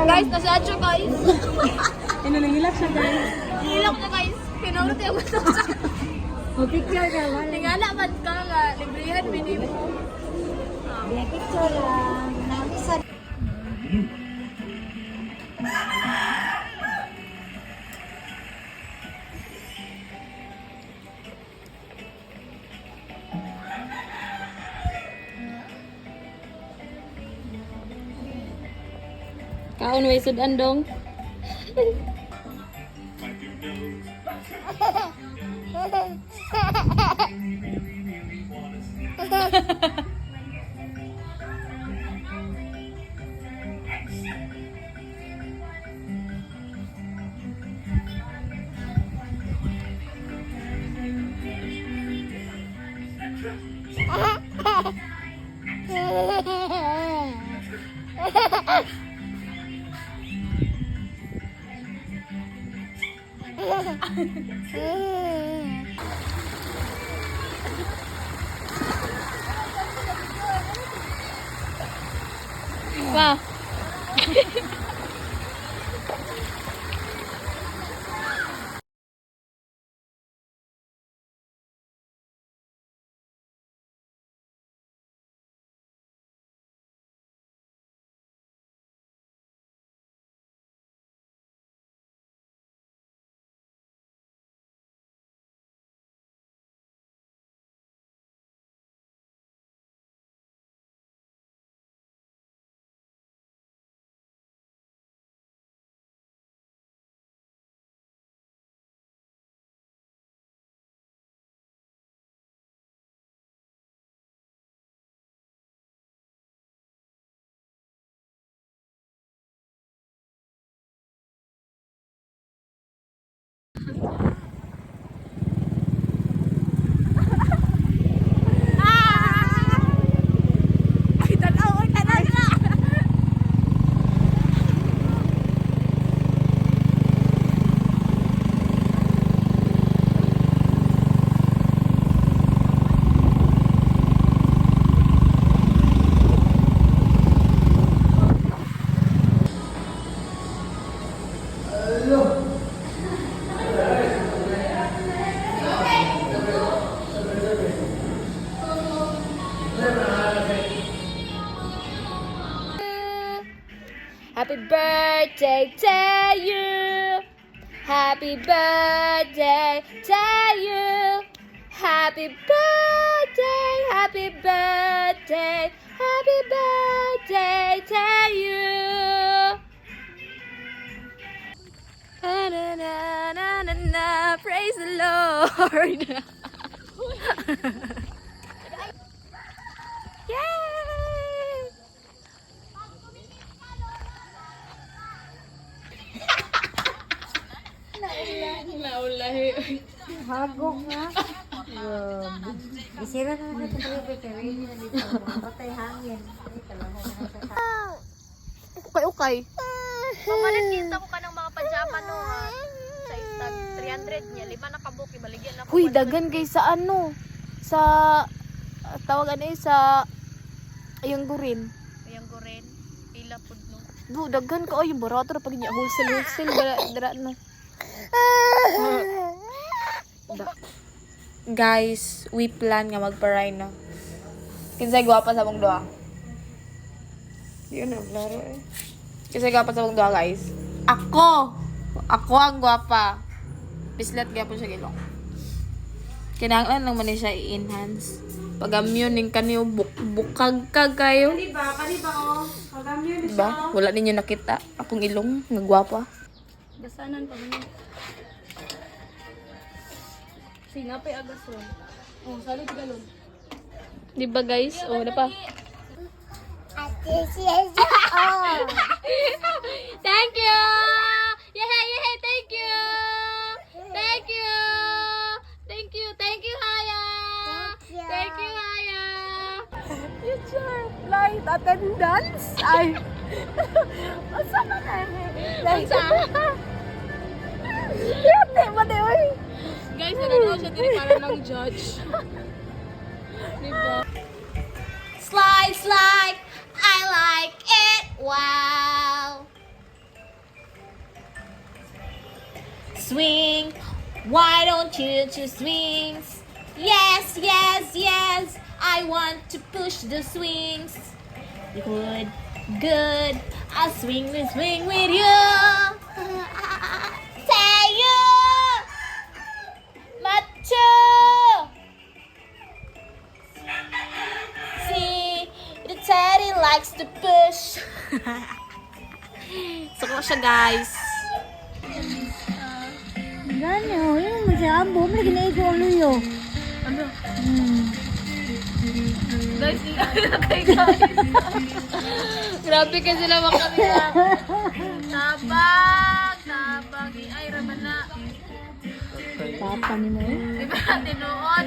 Guys, nasa siya guys. Hinulingilak siya guys. Hilak na guys. Pinulot yung gusto siya. O picture ka wala. Tingala man ka nga. Librihan minimo. Picture lang. Nalisa. Kaon way sudan dong. Wow. Happy birthday to you. Happy birthday to you. Happy birthday, happy birthday, happy birthday to you. Na, na, na, na, na, na. Praise the Lord. Yay! Naulahi. Hagok nga. Isira na natin tayo pero hindi na dito. Patay hangin. Ukay-ukay. Pamalit kinsa ko kanang mga pajama no ha. Sa istag 300 niya, 5 na kabuk ibaligyan na ko. Huy, dagan kay sa ano? Sa tawagan eh sa ayang gurin. Ayang goren, pila pud no. Do dagan ka ay barato ra pag niya wholesale dara na. Guys, we plan nga magpa-rhino. Kinsay gwapa sa mong duha? Yun na blaro eh. Kinsay gwapa sa mong duha, guys? Ako! Ako ang gwapa. Bislat gyapon siya gilong. Kinahanglan lang man ni siya i-enhance. Pag-amyun ning kaniyo bukag ka kayo. Kani ba oh. Pag-amyo ni Diba? Wala ninyo nakita. Akong ilong, nagwapa. Basanan pa man. Singapay agas ron. Oh, sali tigalon. Diba guys? Oh, na pa. Thank you! Yay! Thank you! Thank you! Thank you! Thank you, Haya! Thank you, Haya! Future flight attendance? Ay! Asa ka na? Asa? Yate ba de, oy? Guys, nanonood siya din para lang judge. Diba? Slide, slide, I like it. Wow. swing. Why don't you just swings? Yes, yes, yes. I want to push the swings. Good, good. I'll swing with you. Say you, macho. See, the teddy likes to push. Suko siya, guys. Gano, yun mo siya. Abo, lagi na ikaw ang luyo. Ano? Hmm. Guys, kay guys. Grabe ka sila makamila. Tabag, tabag. Ay, raman na. Papa ni mo. Di ba, tinuod?